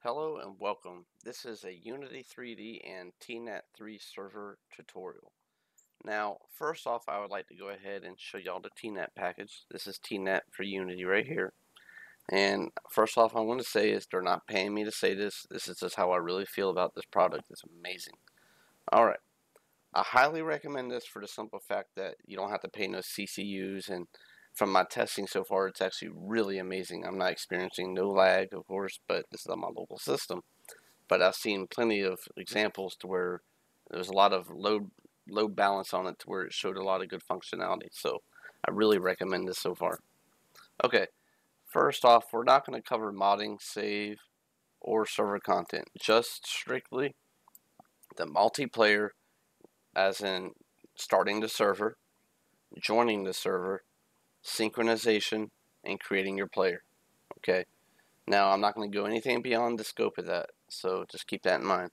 Hello and welcome. This is a Unity3d and Tnet 3 server tutorial. Now, first off, I would like to go ahead and show y'all the Tnet package. This is Tnet for Unity right here. And first off, I want to say is they're not paying me to say this. This is just how I really feel about this product. It's amazing. Alright. I highly recommend this for the simple fact that you don't have to pay no CCUs, and from my testing so far, it's actually really amazing. I'm not experiencing no lag, of course, but this is on my local system. But I've seen plenty of examples to where there's a lot of load balance on it to where it showed a lot of good functionality. So I really recommend this so far. Okay, first off, we're not going to cover modding, save, or server content. Just strictly the multiplayer, as in starting the server, joining the server, synchronization, and creating your player. Okay, now I'm not going to go anything beyond the scope of that, so just keep that in mind.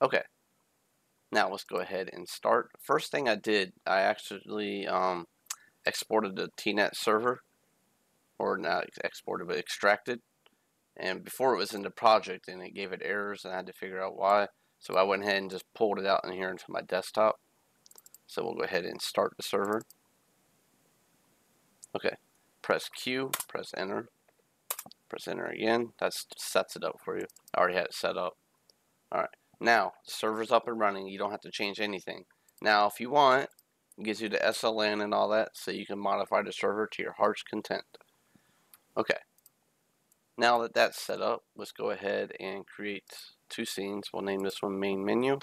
Okay, now let's go ahead and start. First thing I did, I actually exported the Tnet server, or not exported, but extracted. And before it was in the project, and it gave it errors, and I had to figure out why. So I went ahead and just pulled it out in here into my desktop. So we'll go ahead and start the server. Okay, press Q, press enter again. That sets it up for you. I already had it set up. Alright, now the server's up and running. You don't have to change anything. Now if you want, it gives you the SLN and all that, so you can modify the server to your heart's content. Okay, now that that's set up, let's go ahead and create two scenes. We'll name this one main menu.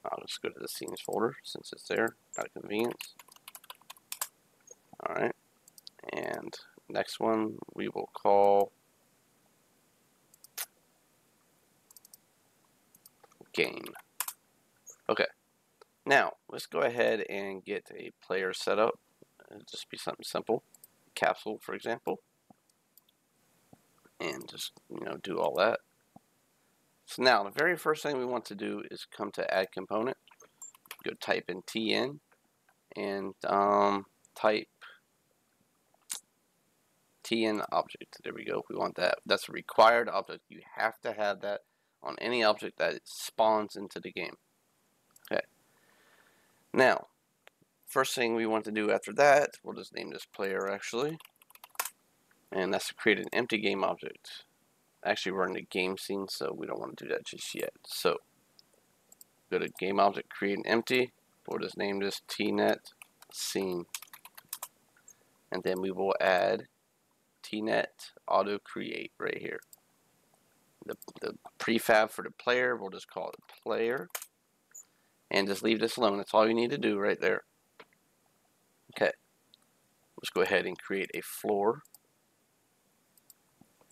I'll just go to the scenes folder since it's there out of convenience. Alright, and next one we will call game. Okay, now let's go ahead and get a player set up. It'll just be something simple, capsule for example, and just do all that. So now the very first thing we want to do is come to add component, go type in Tn, and type Tn object. There we go. We want that. That's a required object. You have to have that on any object that spawns into the game. Okay. Now, first thing we want to do after that, we'll just name this player actually, and that's to create an empty game object. Actually, we're in the game scene, so we don't want to do that just yet. So, go to game object, create an empty. We'll just name this Tnet scene, and then we will add Tnet auto create right here. The prefab for the player, we'll just call it player, and just leave this alone. That's all you need to do right there. Okay, let's go ahead and create a floor.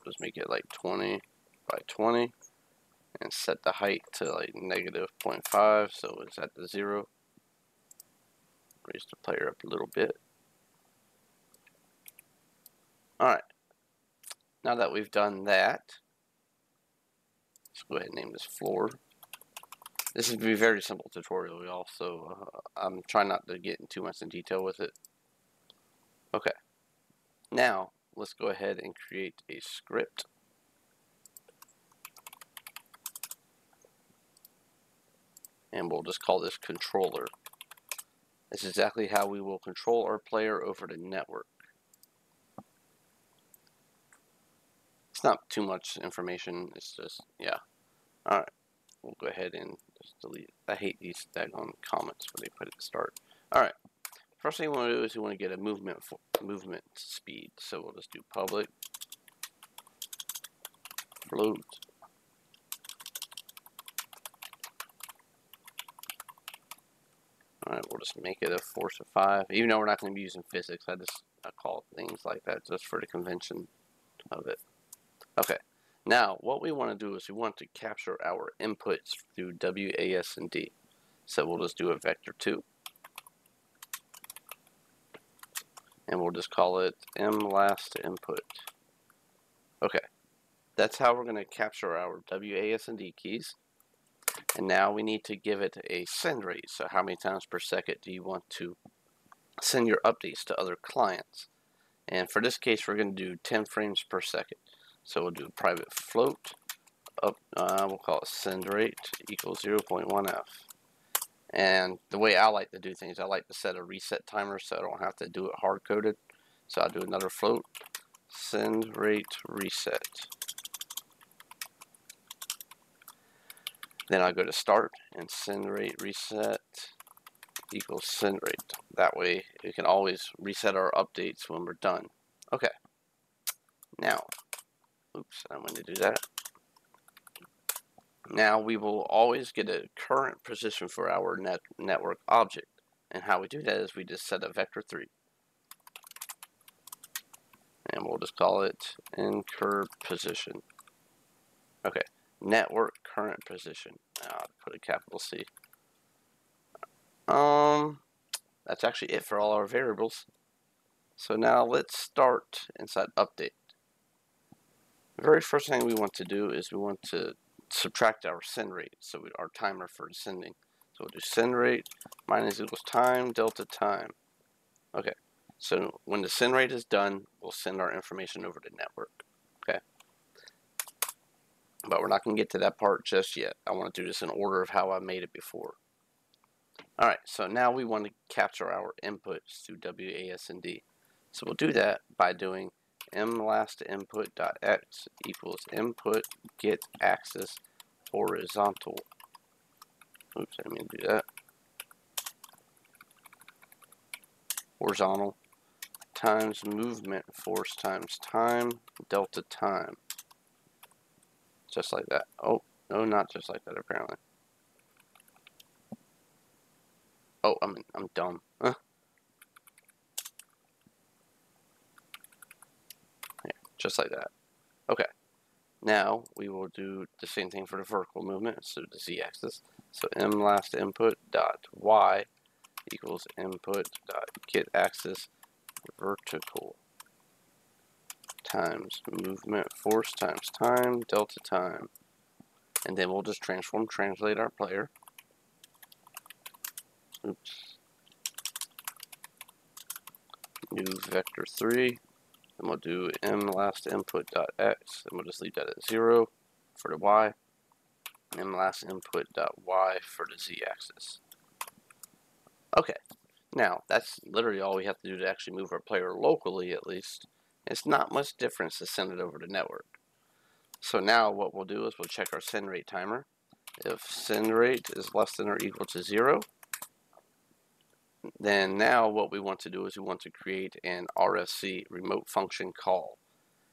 Just make it like 20 by 20 and set the height to like -0.5, so it's at the 0. Raise the player up a little bit. Alright, now that we've done that, let's go ahead and name this floor. This is going to be a very simple tutorial, y'all, so I'm trying not to get too much in detail with it. Okay, now let's go ahead and create a script. And we'll just call this controller. This is exactly how we will control our player over the network. It's not too much information, it's just, yeah. Alright, we'll go ahead and just delete it. I hate these daggone comments when they put it at the start. Alright, first thing we want to do is we want to get a movement speed. So we'll just do public float Alright, we'll just make it a force of 5. Even though we're not going to be using physics, I call things like that just for the convention of it. Okay, now what we want to do is we want to capture our inputs through WASD. So we'll just do a vector 2. And we'll just call it mLastInput. Okay, that's how we're going to capture our WASD keys. And now we need to give it a send rate. So how many times per second do you want to send your updates to other clients? And for this case, we're going to do 10 frames per second. So we'll do private float we'll call it send rate equals 0.1f. And the way I like to do things, I like to set a reset timer so I don't have to do it hard coded. So I'll do another float, send rate reset. Then I'll go to start and send rate reset equals send rate. That way we can always reset our updates when we're done. Okay. Now, oops, I want to do that. Now we will always get a current position for our network object. And how we do that is we just set a vector3. And we'll just call it incur position. Okay, network current position. I'll put a capital C. That's actually it for all our variables. So now let's start inside update. The very first thing we want to do is we want to subtract our send rate, so our timer for sending. So we'll do send rate minus equals time delta time. Okay, so when the send rate is done, we'll send our information over to network. Okay, but we're not going to get to that part just yet. I want to do this in order of how I made it before. Alright, so now we want to capture our inputs through WASD. So we'll do that by doing mLastInput.x equals input get axis horizontal. Oops, I didn't mean to do that. Horizontal times movement force times time delta time. Just like that. Oh, no, not just like that apparently. Oh, I'm dumb. Huh? Yeah, just like that. Okay. Now we will do the same thing for the vertical movement, so the z-axis. So mLastInput.y equals input.getAxis vertical times movement force times time delta time. And then we'll just translate our player. Oops. New vector3. Then we'll do mLastInput.x, and we'll just leave that at 0 for the y. mLastInput.y for the z-axis. Okay, now that's literally all we have to do to actually move our player locally, at least. It's not much difference to send it over the network. So now what we'll do is we'll check our send rate timer. If send rate is less than or equal to 0, then now what we want to do is we want to create an RFC, remote function call.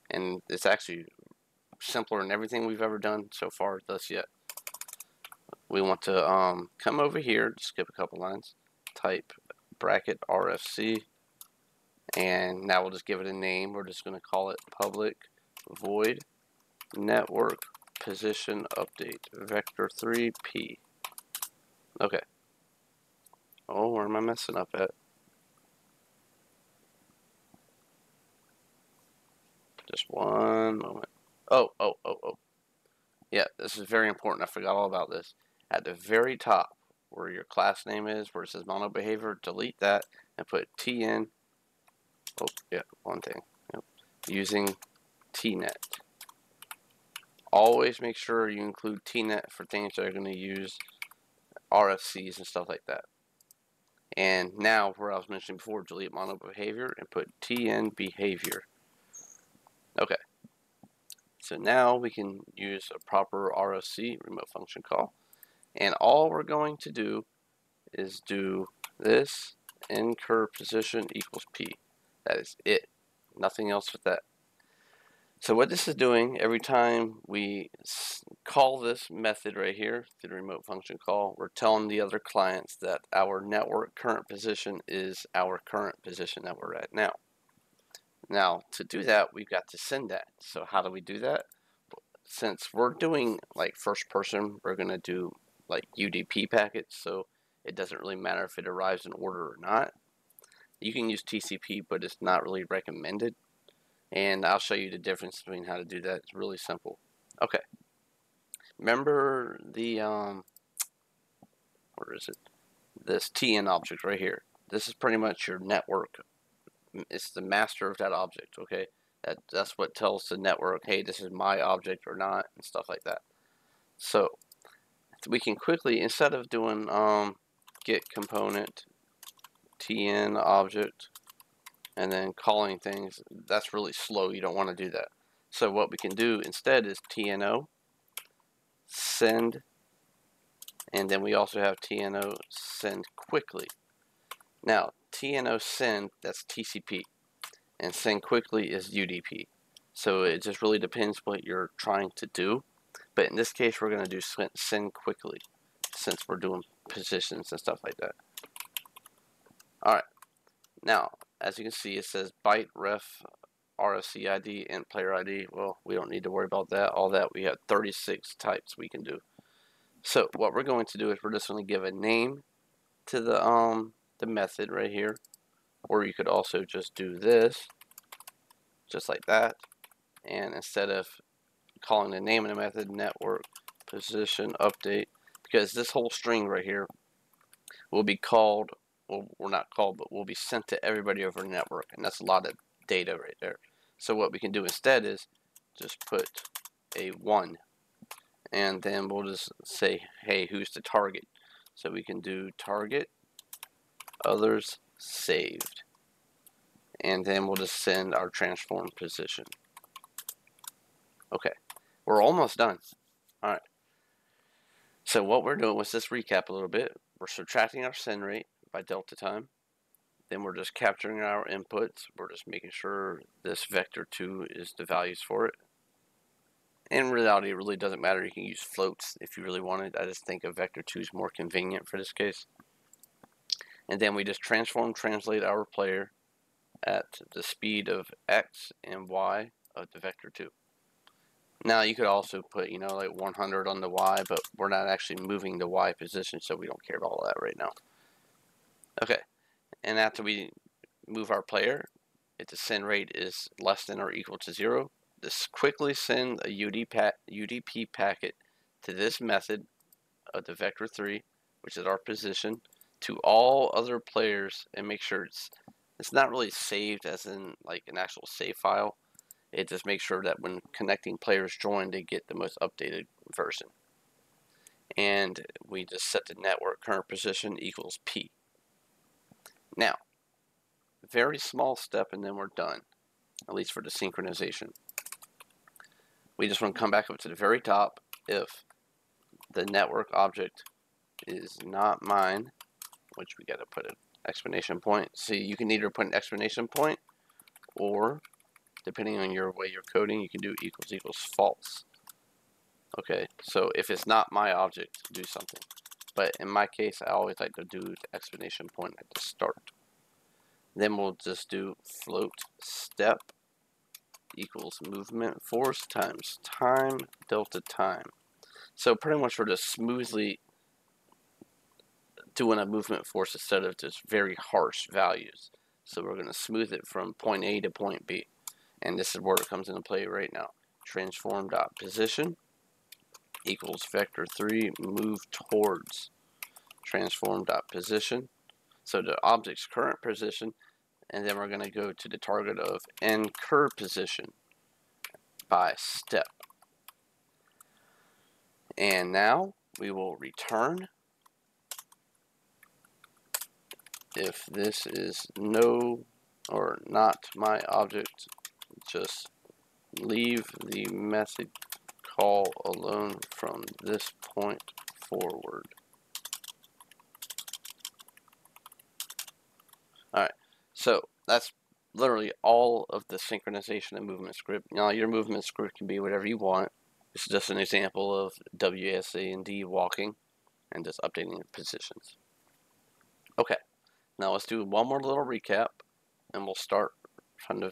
And it's actually simpler than everything we've ever done so far thus yet. We want to come over here, skip a couple lines, type bracket RFC, and now we'll just give it a name. We're just going to call it public void network position update vector3p. Okay. Oh, where am I messing up at? Just one moment. Oh. Yeah, this is very important. I forgot all about this. At the very top, where your class name is, where it says mono behavior, delete that and put Tn. Oh, yeah, one thing. Yep. Using Tnet. Always make sure you include Tnet for things that are going to use RFCs and stuff like that. And now, where I was mentioning before, delete mono behavior and put Tn behavior. Okay. So now we can use a proper RFC, remote function call. And all we're going to do is do this incur position equals p. That is it. Nothing else with that. So what this is doing, every time we call this method right here through the remote function call, we're telling the other clients that our network current position is our current position that we're at now. Now, to do that, we've got to send that. So how do we do that? Since we're doing like first person, we're going to do like UDP packets, so it doesn't really matter if it arrives in order or not. You can use TCP, but it's not really recommended. And I'll show you the difference between how to do that. It's really simple. Okay. Remember the, where is it? This TN object right here. This is pretty much your network. It's the master of that object, okay? That's what tells the network, hey, this is my object or not, and stuff like that. So we can quickly, instead of doing get component tn object and then calling things, that's really slow. You don't want to do that. So what we can do instead is tno send, and then we also have tno send quickly. Now tno send, that's TCP, and send quickly is UDP. So it just really depends what you're trying to do. But in this case, we're going to do send quickly, since we're doing positions and stuff like that. Alright, now, as you can see, it says byte ref RFC ID and player ID. Well, we don't need to worry about that. All that, we have 36 types we can do. So what we're going to do is we're just going to give a name to the method right here. Or you could also just do this, just like that. And instead of calling the name of the method, network position update, because this whole string right here will be called, well, we're not called, but will be sent to everybody over the network, and that's a lot of data right there. So what we can do instead is just put a 1, and then we'll just say, hey, who's the target? So we can do target others saved, and then we'll just send our transform position. Okay, we're almost done. Alright, so what we're doing, let's just recap a little bit. We're subtracting our send rate by delta time. Then we're just capturing our inputs. We're just making sure this vector2 is the values for it. In reality, it really doesn't matter. You can use floats if you really wanted. I just think a vector2 is more convenient for this case. And then we just translate our player at the speed of x and y of the vector2. Now you could also put, like 100 on the y, but we're not actually moving the y position, so we don't care about all that right now. Okay, and after we move our player, if the send rate is less than or equal to 0, just quickly send a UDP packet to this method of the vector3, which is our position, to all other players, and make sure it's not really saved as in like an actual save file. It just makes sure that when connecting players join, they get the most updated version. And we just set the network current position equals P. Now, very small step and then we're done, at least for the synchronization. We just want to come back up to the very top. If the network object is not mine, which we got to put an exclamation point. See, you can either put an exclamation point, or depending on your way you're coding, you can do equals equals false. Okay, so if it's not my object, do something. But in my case, I always like to do the exclamation point at the start. Then we'll just do float step equals movement force times time delta time. So pretty much we're just smoothly doing a movement force instead of just very harsh values. So we're going to smooth it from point A to point B. And this is where it comes into play right now. Transform.position equals vector3 move towards transform.position. So the object's current position, and then we're going to go to the target of incur position by step. And now we will return if this is no or not my object. Just leave the method call alone from this point forward. Alright, so that's literally all of the synchronization and movement script. Now your movement script can be whatever you want. This is just an example of WSA&D walking and just updating your positions. Okay, now let's do one more little recap, and we'll start from the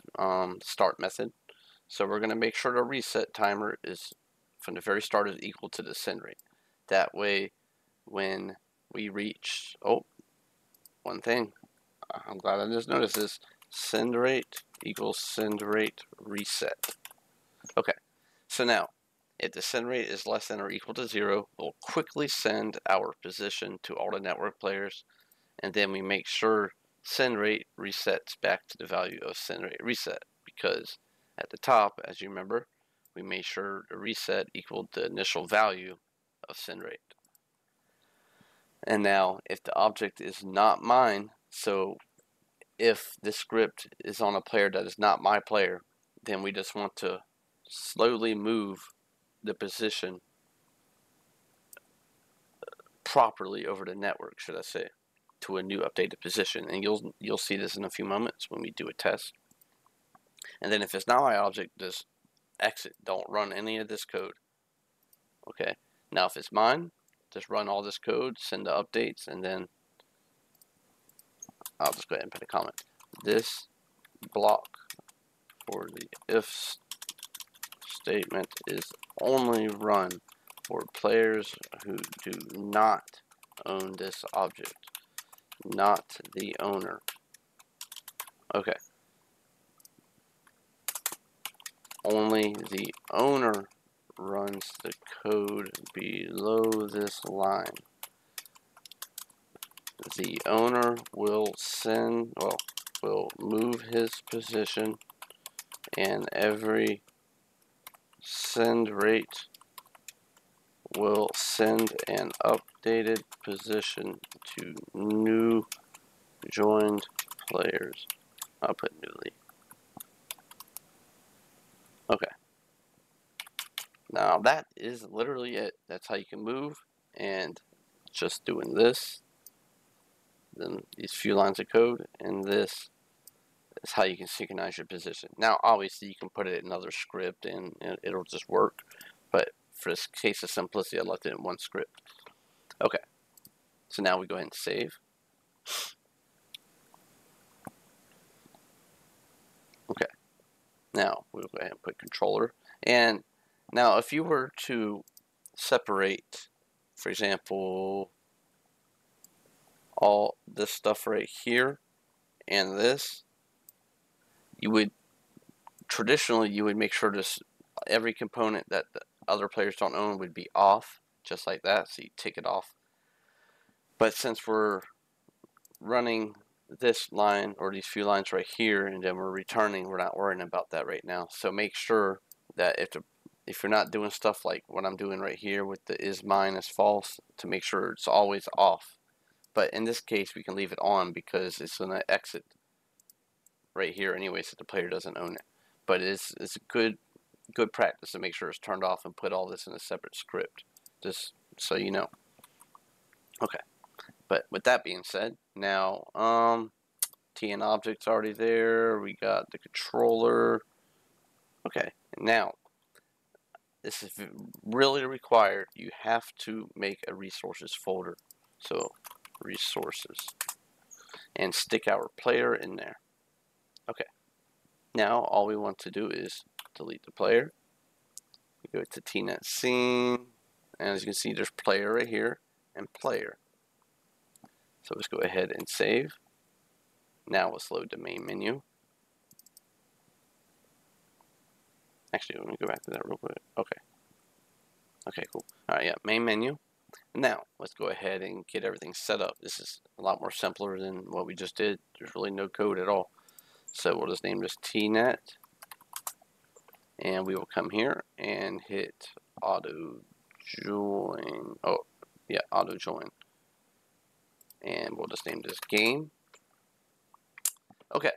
start method. So we're going to make sure the reset timer is from the very start is equal to the send rate. That way, when we reach, one thing, I'm glad I just noticed this, send rate equals send rate reset. Okay, so now, if the send rate is less than or equal to 0, we'll quickly send our position to all the network players, and then we make sure send rate resets back to the value of send rate reset, because at the top, as you remember, we made sure the reset equaled the initial value of send rate. And now if the object is not mine, so if this script is on a player that is not my player, then we just want to slowly move the position properly over the network, should I say, to a new updated position. And you'll see this in a few moments when we do a test. And then if it's not my object, just exit. Don't run any of this code. Okay. Now if it's mine, just run all this code, send the updates, and then I'll just go ahead and put a comment. This block for the if statement is only run for players who do not own this object, not the owner. Okay. Only the owner runs the code below this line. The owner will will move his position, and every send rate will send an updated position to new joined players. I'll put newly. Okay. Now that is literally it. That's how you can move, and just doing this, then these few lines of code, and this is how you can synchronize your position. Now obviously you can put it in another script and it'll just work, but for this case of simplicity I left it in one script. Okay, so now we go ahead and save. Okay, now we'll go ahead and put controller. And now if you were to separate, for example, all this stuff right here and this, you would traditionally make sure this every component that the other players don't own would be off, just like that, so you take it off. But since we're running this line or these few lines right here and then we're returning, we're not worrying about that right now. So make sure that if you're not doing stuff like what I'm doing right here with the is mine is false, to make sure it's always off. But in this case we can leave it on because it's going to exit right here anyway, so the player doesn't own it. But it's good practice to make sure it's turned off and put all this in a separate script, just so you know. Okay, but with that being said, now TN object's already there. We got the controller. Okay, now this is really required. You have to make a resources folder. So resources, and stick our player in there. Okay, now all we want to do is delete the player. We go to Tnet scene, and as you can see there's player right here and player. So let's go ahead and save. Now let's load the main menu. Actually, let me go back to that real quick. Okay, cool. Alright, yeah, main menu. Now let's go ahead and get everything set up. This is a lot more simpler than what we just did. There's really no code at all. So we'll just name this Tnet, and we will come here and hit auto join. Oh yeah, auto join, and we'll just name this game. Okay,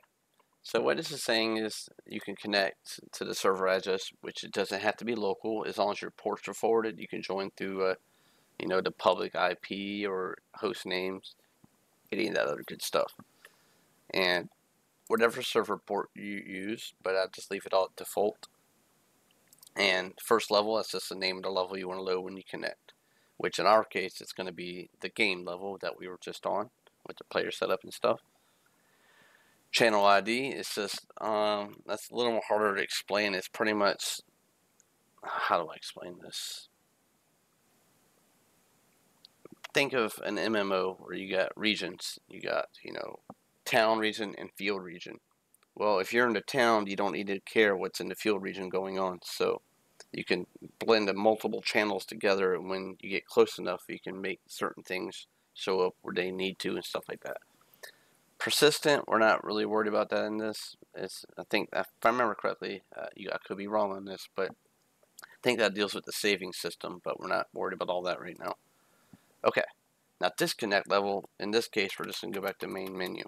so what this is saying is you can connect to the server address, which it doesn't have to be local. As long as your ports are forwarded, you can join through the public IP or host names, any of that other good stuff. And whatever server port you use, but I'll just leave it all at default. And first level, that's just the name of the level you want to load when you connect, which in our case it's going to be the game level that we were just on with the player setup and stuff. Channel ID is just that's a little more harder to explain. It's pretty much, how do I explain this? Think of an MMO where you got regions. You got, town region and field region. Well, if you're in the town, you don't need to care what's in the field region going on. So you can blend the multiple channels together, and when you get close enough, you can make certain things show up where they need to and stuff like that. Persistent, we're not really worried about that in this. I think, if I remember correctly, I could be wrong on this, but I think that deals with the saving system, but we're not worried about all that right now. Okay, now disconnect level, in this case, we're just going to go back to main menu.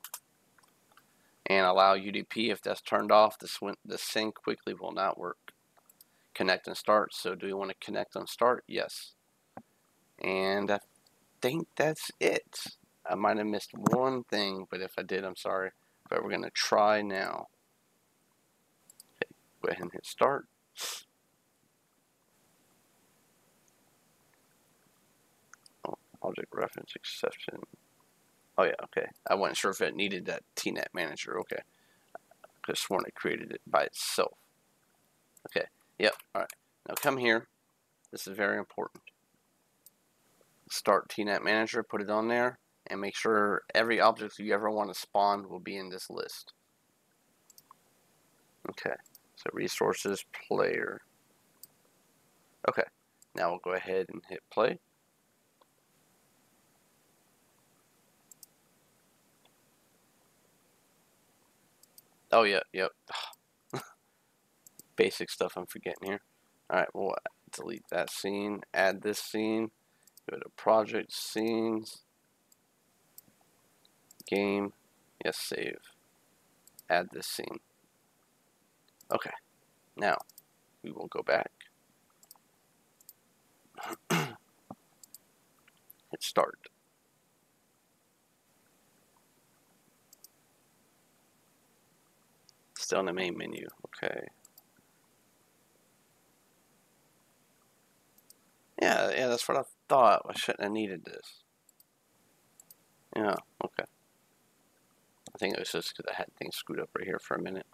And allow UDP, if that's turned off, the sync quickly will not work. Connect and start, so do we want to connect and start? Yes. And I think that's it. I might have missed one thing, but if I did, I'm sorry. But we're going to try now. Okay, go ahead and hit start. Oh, object reference exception. Oh yeah, okay. I wasn't sure if it needed that Tnet manager. Okay. I could have sworn it created it by itself. Okay, yep, alright. Now come here. This is very important. Start Tnet manager, put it on there, and make sure every object you ever want to spawn will be in this list. Okay, so resources, player. Okay, now we'll go ahead and hit play. Oh yeah, yep. Basic stuff I'm forgetting here. Alright, we'll delete that scene, add this scene, go to project, scenes, game, yes, save, add this scene. Okay, now we will go back, hit start. Still in the main menu, okay. Yeah, that's what I thought. I shouldn't have needed this. Yeah, okay. I think it was just because I had things screwed up right here for a minute.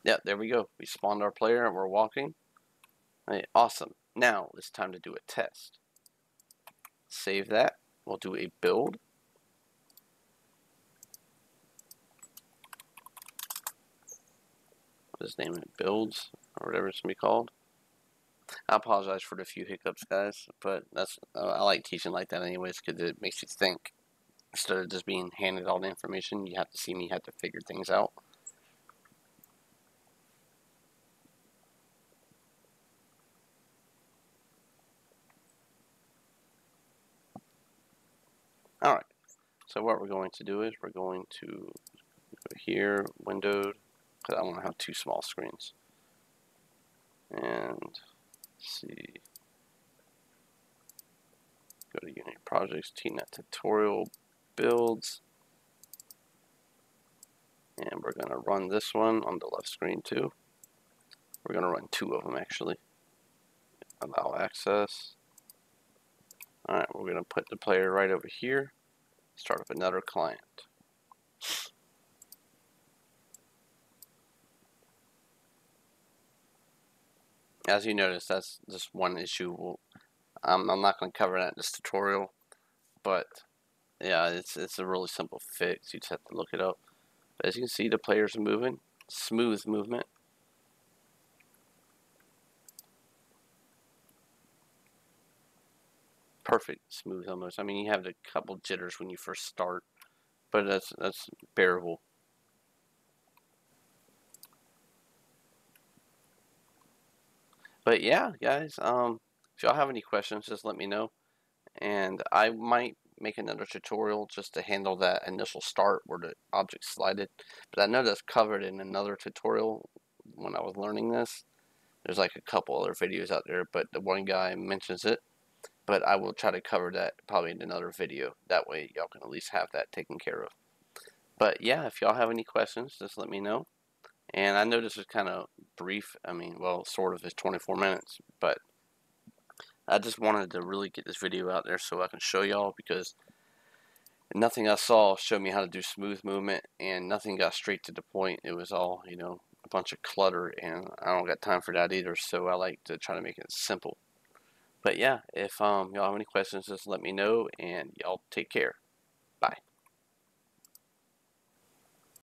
Yeah, there we go. We spawned our player and we're walking. Right, awesome. Now it's time to do a test. Save that. We'll do a build. Just name it builds or whatever it's gonna be called. I apologize for the few hiccups, guys, but that's I like teaching like that anyways because it makes you think instead of just being handed all the information. You have to see me have to figure things out. All right. So what we're going to do is we're going to go here, windowed, because I want to have two small screens. And see, go to Unity Projects, Tnet Tutorial, Builds, and we're going to run this one on the left screen too. We're going to run two of them actually. Allow access. Alright, we're going to put the player right over here. Start up another client. As you notice, that's just one issue. I'm not going to cover that in this tutorial, but yeah, it's a really simple fix. You just have to look it up. But as you can see, the players are moving. Smooth movement. Perfect, smooth almost. I mean, you have a couple jitters when you first start, but that's bearable. But yeah, guys, if y'all have any questions, just let me know. And I might make another tutorial just to handle that initial start where the object slided. But I know that's covered in another tutorial when I was learning this. There's like a couple other videos out there, but the one guy mentions it. But I will try to cover that probably in another video. That way y'all can at least have that taken care of. But yeah, if y'all have any questions, just let me know. And I know this is kind of brief. I mean, well, sort of, it's 24 minutes. But I just wanted to really get this video out there so I can show y'all, because nothing I saw showed me how to do smooth movement, and nothing got straight to the point. It was all, you know, a bunch of clutter, and I don't got time for that either, so I like to try to make it simple. But yeah, if y'all have any questions, just let me know, and y'all take care.